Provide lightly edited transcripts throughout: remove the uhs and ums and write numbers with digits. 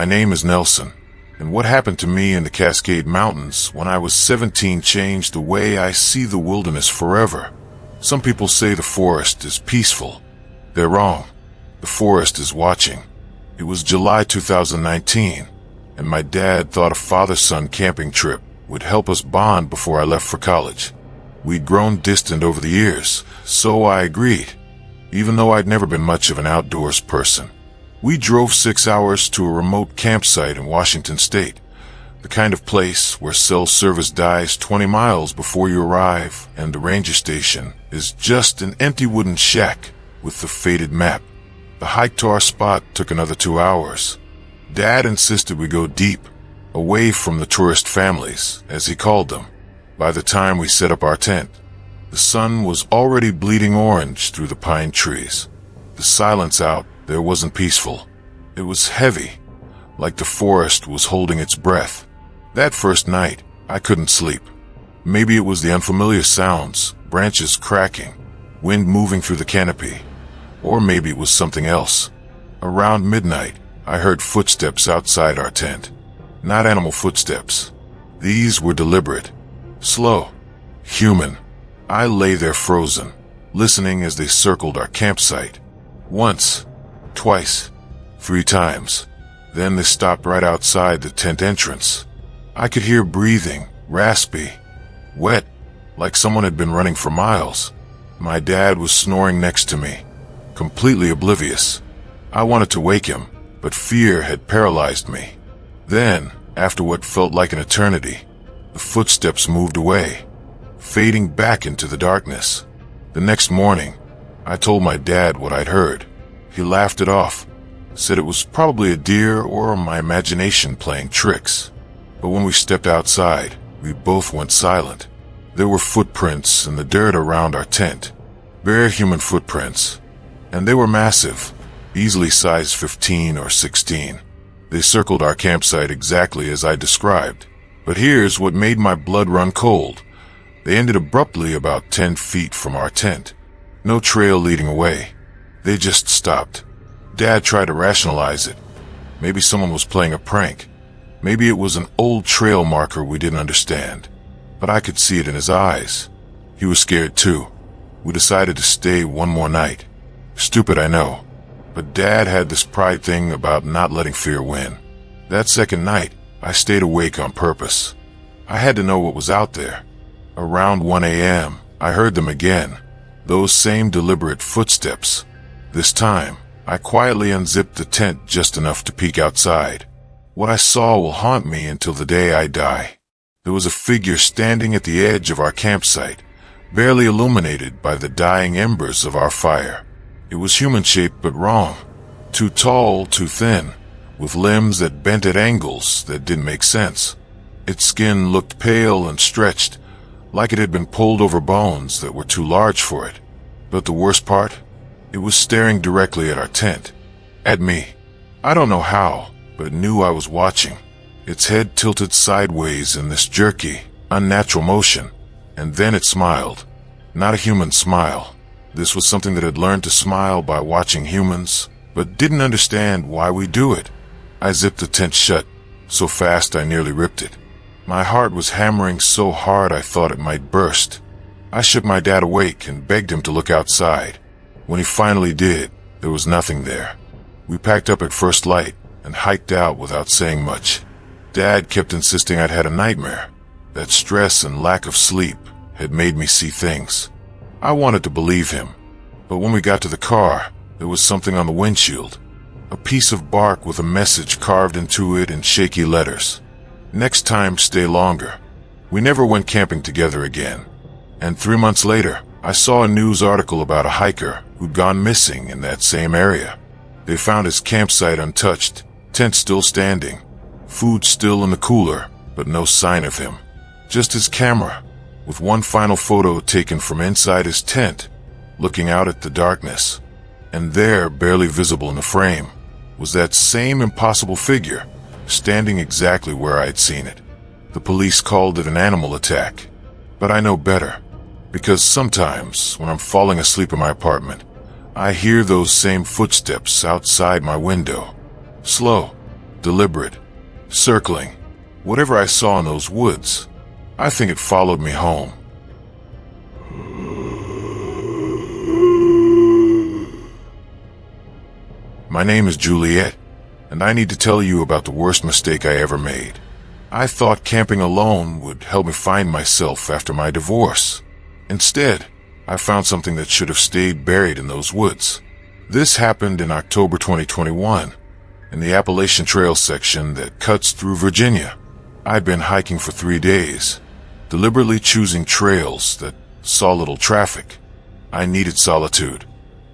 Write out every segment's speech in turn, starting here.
name is Nelson, and what happened to me in the Cascade Mountains when I was 17 changed the way I see the wilderness forever. Some people say the forest is peaceful. They're wrong. The forest is watching. It was July 2019, and my dad thought a father-son camping trip would help us bond before I left for college. We'd grown distant over the years, so I agreed, even though I'd never been much of an outdoors person. We drove 6 hours to a remote campsite in Washington State, the kind of place where cell service dies 20 miles before you arrive, and the ranger station is just an empty wooden shack with the faded map. The hike to our spot took another 2 hours. Dad insisted we go deep, away from the tourist families, as he called them. By the time we set up our tent, the sun was already bleeding orange through the pine trees. The silence out there wasn't peaceful. It was heavy, like the forest was holding its breath. That first night, I couldn't sleep. Maybe it was the unfamiliar sounds, branches cracking, wind moving through the canopy, or maybe it was something else. Around midnight, I heard footsteps outside our tent. Not animal footsteps. These were deliberate, slow, human. I lay there frozen, listening as they circled our campsite. Once, twice, 3 times. Then they stopped right outside the tent entrance. I could hear breathing, raspy, wet, like someone had been running for miles. My dad was snoring next to me, completely oblivious. I wanted to wake him, but fear had paralyzed me. Then, after what felt like an eternity, the footsteps moved away, fading back into the darkness. The next morning, I told my dad what I'd heard. He laughed it off, said it was probably a deer or my imagination playing tricks. But when we stepped outside, we both went silent. There were footprints in the dirt around our tent, bare human footprints, and they were massive, easily size 15 or 16. They circled our campsite exactly as I described. But here's what made my blood run cold. They ended abruptly about 10 feet from our tent. No trail leading away. They just stopped. Dad tried to rationalize it. Maybe someone was playing a prank. Maybe it was an old trail marker we didn't understand. But I could see it in his eyes. He was scared too. We decided to stay one more night. Stupid, I know. But Dad had this pride thing about not letting fear win. That second night, I stayed awake on purpose. I had to know what was out there. Around 1 a.m., I heard them again. Those same deliberate footsteps. This time, I quietly unzipped the tent just enough to peek outside. What I saw will haunt me until the day I die. There was a figure standing at the edge of our campsite, barely illuminated by the dying embers of our fire. It was human-shaped but wrong. Too tall, too thin, with limbs that bent at angles that didn't make sense. Its skin looked pale and stretched, like it had been pulled over bones that were too large for it. But the worst part? It was staring directly at our tent. At me. I don't know how, but it knew I was watching. Its head tilted sideways in this jerky, unnatural motion, and then it smiled. Not a human smile. This was something that had learned to smile by watching humans, but didn't understand why we do it. I zipped the tent shut, so fast I nearly ripped it. My heart was hammering so hard I thought it might burst. I shook my dad awake and begged him to look outside. When he finally did, there was nothing there. We packed up at first light and hiked out without saying much. Dad kept insisting I'd had a nightmare. That stress and lack of sleep had made me see things. I wanted to believe him, but when we got to the car, there was something on the windshield. A piece of bark with a message carved into it in shaky letters. Next time, stay longer. We never went camping together again. And 3 months later, I saw a news article about a hiker who'd gone missing in that same area. They found his campsite untouched, tent still standing, food still in the cooler, but no sign of him. Just his camera, with one final photo taken from inside his tent, looking out at the darkness. And there, barely visible in the frame, was that same impossible figure, standing exactly where I'd seen it. The police called it an animal attack, but I know better, because sometimes, when I'm falling asleep in my apartment, I hear those same footsteps outside my window. Slow, deliberate, circling. Whatever I saw in those woods, I think it followed me home. My name is Juliet, and I need to tell you about the worst mistake I ever made. I thought camping alone would help me find myself after my divorce. Instead, I found something that should have stayed buried in those woods. This happened in October 2021, in the Appalachian Trail section that cuts through Virginia. I'd been hiking for 3 days, deliberately choosing trails that saw little traffic. I needed solitude,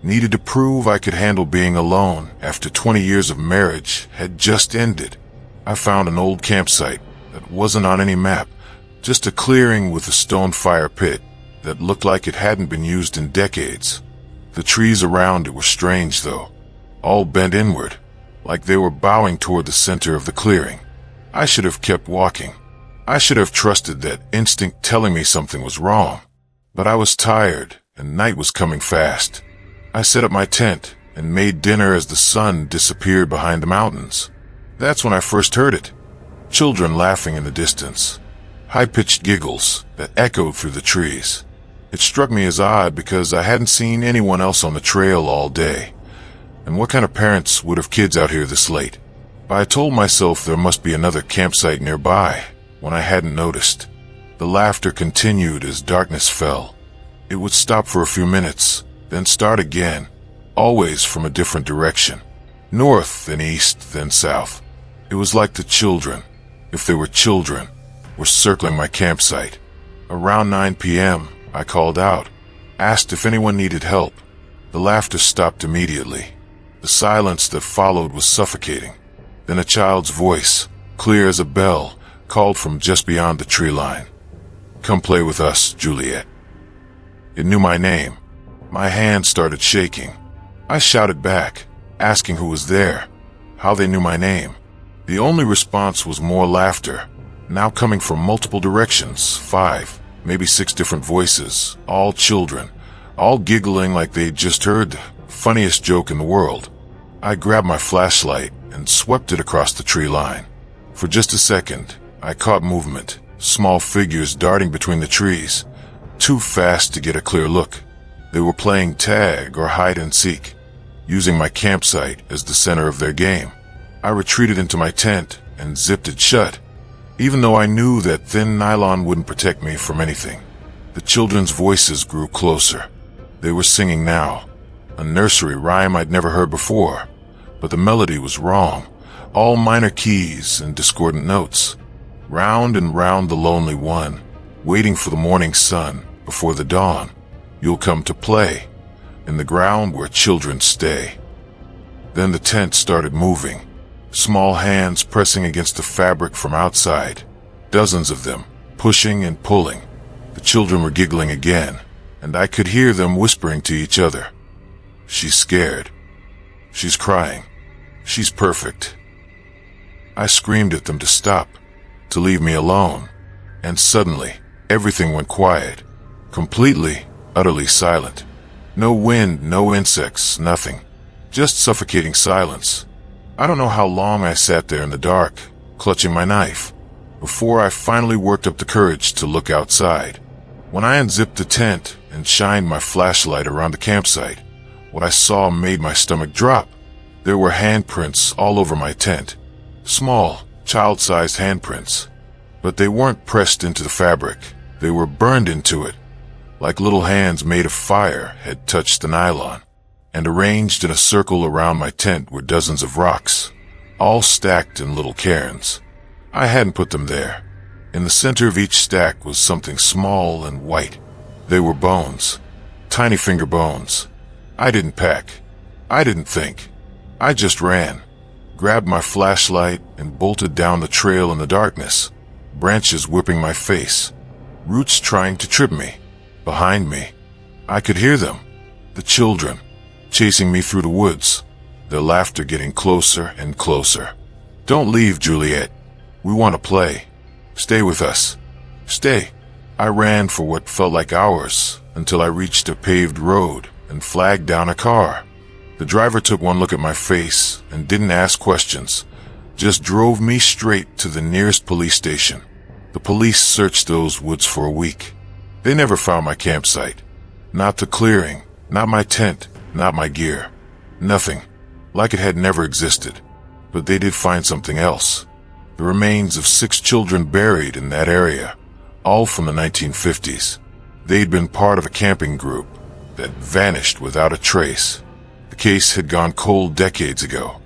needed to prove I could handle being alone after 20 years of marriage had just ended. I found an old campsite that wasn't on any map, just a clearing with a stone fire pit that looked like it hadn't been used in decades. The trees around it were strange, though, all bent inward, like they were bowing toward the center of the clearing. I should have kept walking. I should have trusted that instinct telling me something was wrong. But I was tired, and night was coming fast. I set up my tent and made dinner as the sun disappeared behind the mountains. That's when I first heard it. Children laughing in the distance. High-pitched giggles that echoed through the trees. It struck me as odd because I hadn't seen anyone else on the trail all day. And what kind of parents would have kids out here this late? But I told myself there must be another campsite nearby when I hadn't noticed. The laughter continued as darkness fell. It would stop for a few minutes, then start again, always from a different direction. North, then east, then south. It was like the children, if they were children, were circling my campsite. Around 9 p.m., I called out, asked if anyone needed help. The laughter stopped immediately. The silence that followed was suffocating. Then a child's voice, clear as a bell, called from just beyond the tree line. "Come play with us, Juliet." It knew my name. My hand started shaking. I shouted back, asking who was there, how they knew my name. The only response was more laughter, now coming from multiple directions, 5, maybe 6 different voices, all children, all giggling like they'd just heard the funniest joke in the world. I grabbed my flashlight and swept it across the tree line. For just a second, I caught movement, small figures darting between the trees, too fast to get a clear look. They were playing tag or hide and seek, using my campsite as the center of their game. I retreated into my tent and zipped it shut, even though I knew that thin nylon wouldn't protect me from anything. The children's voices grew closer. They were singing now, a nursery rhyme I'd never heard before, but the melody was wrong, all minor keys and discordant notes. Round and round the lonely one, waiting for the morning sun before the dawn. You'll come to play, in the ground where children stay. Then the tent started moving, small hands pressing against the fabric from outside, dozens of them, pushing and pulling. The children were giggling again, and I could hear them whispering to each other. "She's scared. She's crying. She's perfect." I screamed at them to stop, to leave me alone, and suddenly, everything went quiet, completely, utterly silent. No wind, no insects, nothing. Just suffocating silence. I don't know how long I sat there in the dark, clutching my knife, before I finally worked up the courage to look outside. When I unzipped the tent and shined my flashlight around the campsite, what I saw made my stomach drop. There were handprints all over my tent. Small, child-sized handprints. But they weren't pressed into the fabric. They were burned into it, like little hands made of fire had touched the nylon. And arranged in a circle around my tent were dozens of rocks, all stacked in little cairns. I hadn't put them there. In the center of each stack was something small and white. They were bones, tiny finger bones. I didn't pack. I didn't think. I just ran, grabbed my flashlight and bolted down the trail in the darkness, branches whipping my face, roots trying to trip me. Behind me, I could hear them, the children, chasing me through the woods, their laughter getting closer and closer. "Don't leave, Juliet. We want to play. Stay with us. Stay." I ran for what felt like hours until I reached a paved road and flagged down a car. The driver took one look at my face and didn't ask questions, just drove me straight to the nearest police station. The police searched those woods for a week. They never found my campsite. Not the clearing, not my tent, not my gear. Nothing. Like it had never existed. But they did find something else. The remains of 6 children buried in that area, all from the 1950s. They'd been part of a camping group that vanished without a trace. The case had gone cold decades ago.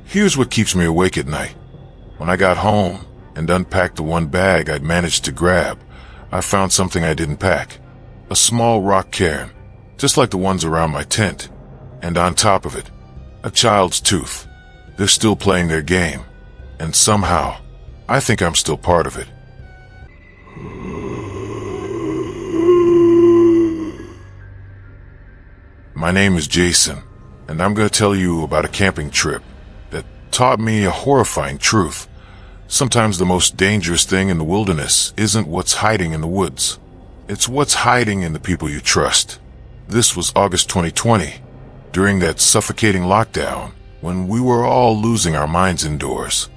Here's what keeps me awake at night. When I got home and unpacked the one bag I'd managed to grab, I found something I didn't pack. A small rock cairn, just like the ones around my tent. And on top of it, a child's tooth. They're still playing their game. And somehow, I think I'm still part of it. My name is Jason, and I'm going to tell you about a camping trip that taught me a horrifying truth. Sometimes the most dangerous thing in the wilderness isn't what's hiding in the woods. It's what's hiding in the people you trust. This was August 2020, during that suffocating lockdown when we were all losing our minds indoors.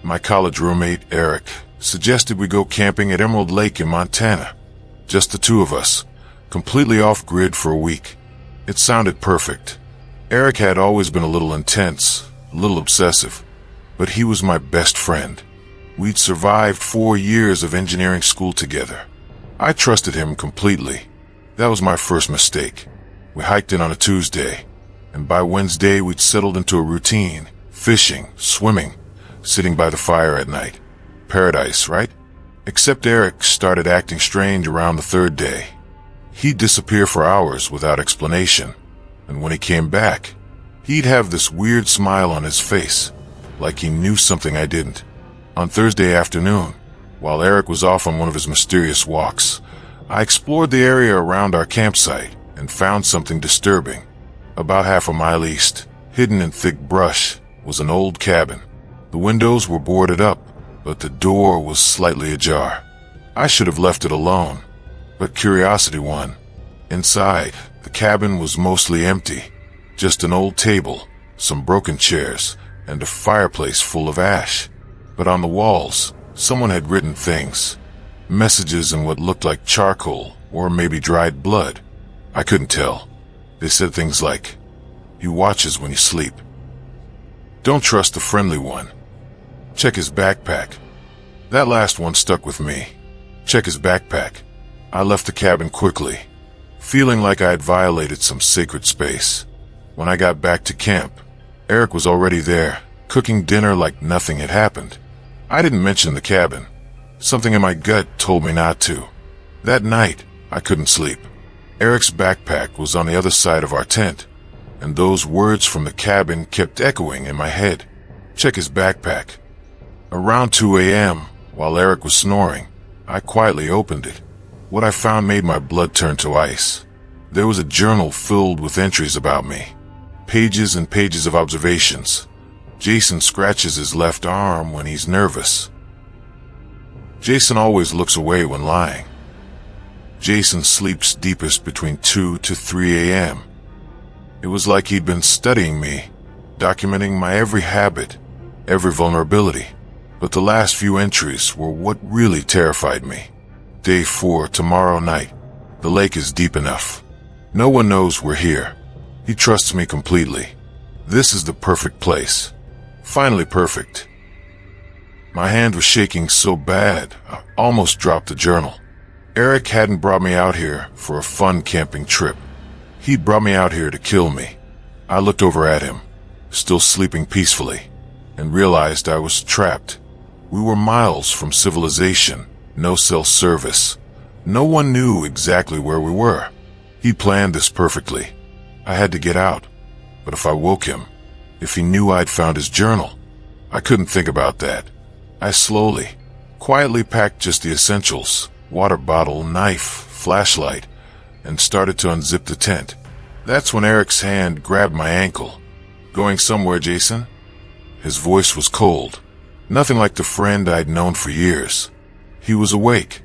My college roommate, Eric, suggested we go camping at Emerald Lake in Montana. Just the 2 of us, completely off-grid for a week. It sounded perfect. Eric had always been a little intense, a little obsessive, but he was my best friend. We'd survived 4 years of engineering school together. I trusted him completely. That was my first mistake. We hiked in on a Tuesday, and by Wednesday we'd settled into a routine, fishing, swimming, sitting by the fire at night. Paradise, right? Except Eric started acting strange around the 3rd day. He'd disappear for hours without explanation, and when he came back, he'd have this weird smile on his face, like he knew something I didn't. On Thursday afternoon, while Eric was off on one of his mysterious walks, I explored the area around our campsite and found something disturbing. About half a mile east, hidden in thick brush, was an old cabin. The windows were boarded up, but the door was slightly ajar. I should have left it alone, but curiosity won. Inside, the cabin was mostly empty. Just an old table, some broken chairs, and a fireplace full of ash. But on the walls, someone had written things. Messages in what looked like charcoal, or maybe dried blood. I couldn't tell. They said things like, "He watches when you sleep. Don't trust the friendly one. Check his backpack." That last one stuck with me. Check his backpack. I left the cabin quickly, feeling like I had violated some sacred space. When I got back to camp, Eric was already there, cooking dinner like nothing had happened. I didn't mention the cabin. Something in my gut told me not to. That night, I couldn't sleep. Eric's backpack was on the other side of our tent, and those words from the cabin kept echoing in my head. Check his backpack. Around 2 a.m., while Eric was snoring, I quietly opened it. What I found made my blood turn to ice. There was a journal filled with entries about me. Pages and pages of observations. Jason scratches his left arm when he's nervous. Jason always looks away when lying. Jason sleeps deepest between 2 to 3 a.m. It was like he'd been studying me, documenting my every habit, every vulnerability. But the last few entries were what really terrified me. Day 4, tomorrow night. The lake is deep enough. No one knows we're here. He trusts me completely. This is the perfect place. Finally perfect. My hand was shaking so bad, I almost dropped the journal. Eric hadn't brought me out here for a fun camping trip. He'd brought me out here to kill me. I looked over at him, still sleeping peacefully, and realized I was trapped. We were miles from civilization, no cell service. No one knew exactly where we were. He planned this perfectly. I had to get out. But if I woke him, if he knew I'd found his journal, I couldn't think about that. I slowly, quietly packed just the essentials, water bottle, knife, flashlight, and started to unzip the tent. That's when Eric's hand grabbed my ankle. "Going somewhere, Jason?" His voice was cold, nothing like the friend I'd known for years. He was awake,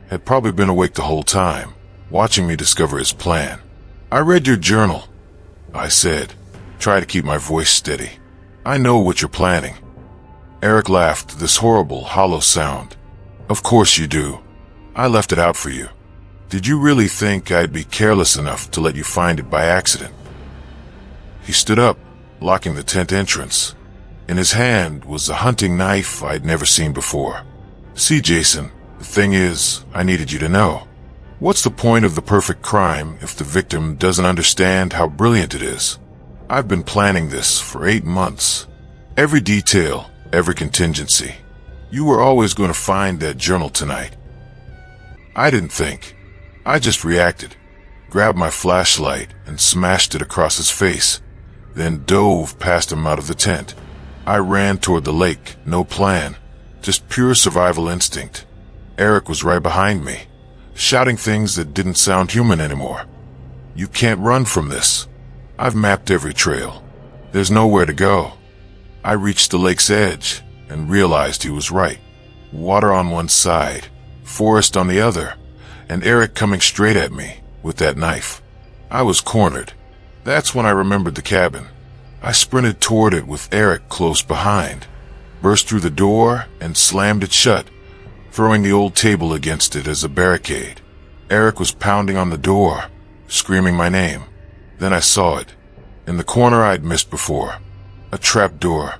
had probably been awake the whole time, watching me discover his plan. "I read your journal," I said, try to keep my voice steady. "I know what you're planning." Eric laughed, this horrible, hollow sound. Of course you do. I left it out for you. Did you really think I'd be careless enough to let you find it by accident? He stood up, locking the tent entrance. In his hand was a hunting knife I'd never seen before. See, Jason, the thing is, I needed you to know. What's the point of the perfect crime if the victim doesn't understand how brilliant it is? I've been planning this for 8 months. Every detail, every contingency. You were always going to find that journal tonight. I didn't think. I just reacted, grabbed my flashlight and smashed it across his face, then dove past him out of the tent. I ran toward the lake, no plan, just pure survival instinct. Eric was right behind me, shouting things that didn't sound human anymore. You can't run from this. I've mapped every trail. There's nowhere to go. I reached the lake's edge and realized he was right. Water on one side, forest on the other, and Eric coming straight at me with that knife. I was cornered. That's when I remembered the cabin. I sprinted toward it with Eric close behind, burst through the door and slammed it shut, throwing the old table against it as a barricade. Eric was pounding on the door, screaming my name. Then I saw it. In the corner I'd missed before. A trap door.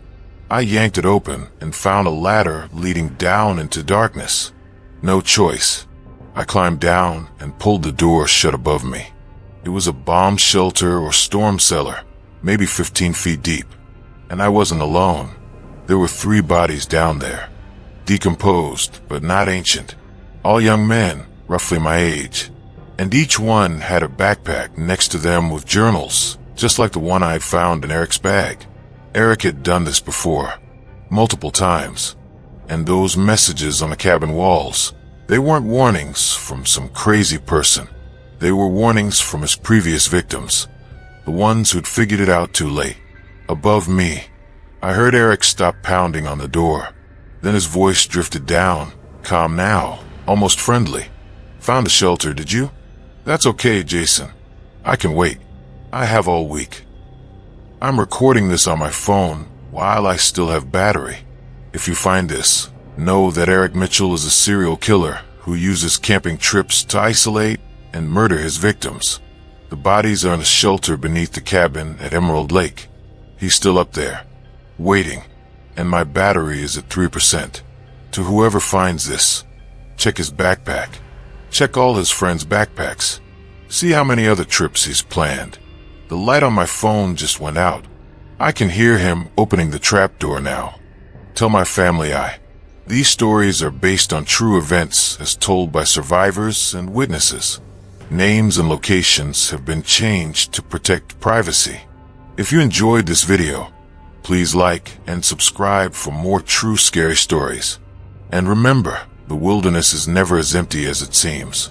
I yanked it open and found a ladder leading down into darkness. No choice. I climbed down and pulled the door shut above me. It was a bomb shelter or storm cellar, maybe 15 feet deep. And I wasn't alone. There were 3 bodies down there. Decomposed, but not ancient. All young men, roughly my age. And each one had a backpack next to them with journals, just like the one I'd found in Eric's bag. Eric had done this before, multiple times. And those messages on the cabin walls, they weren't warnings from some crazy person. They were warnings from his previous victims, the ones who'd figured it out too late. Above me, I heard Eric stop pounding on the door. Then his voice drifted down, calm now, almost friendly. Found a shelter, did you? That's okay, Jason. I can wait. I have all week. I'm recording this on my phone while I still have battery. If you find this, know that Eric Mitchell is a serial killer who uses camping trips to isolate and murder his victims. The bodies are in a shelter beneath the cabin at Emerald Lake. He's still up there, waiting, and my battery is at 3%. To whoever finds this, check his backpack. Check all his friends' backpacks. See how many other trips he's planned. The light on my phone just went out. I can hear him opening the trapdoor now. Tell my family these stories are based on true events as told by survivors and witnesses. Names and locations have been changed to protect privacy. If you enjoyed this video, please like and subscribe for more true scary stories. And remember, the wilderness is never as empty as it seems.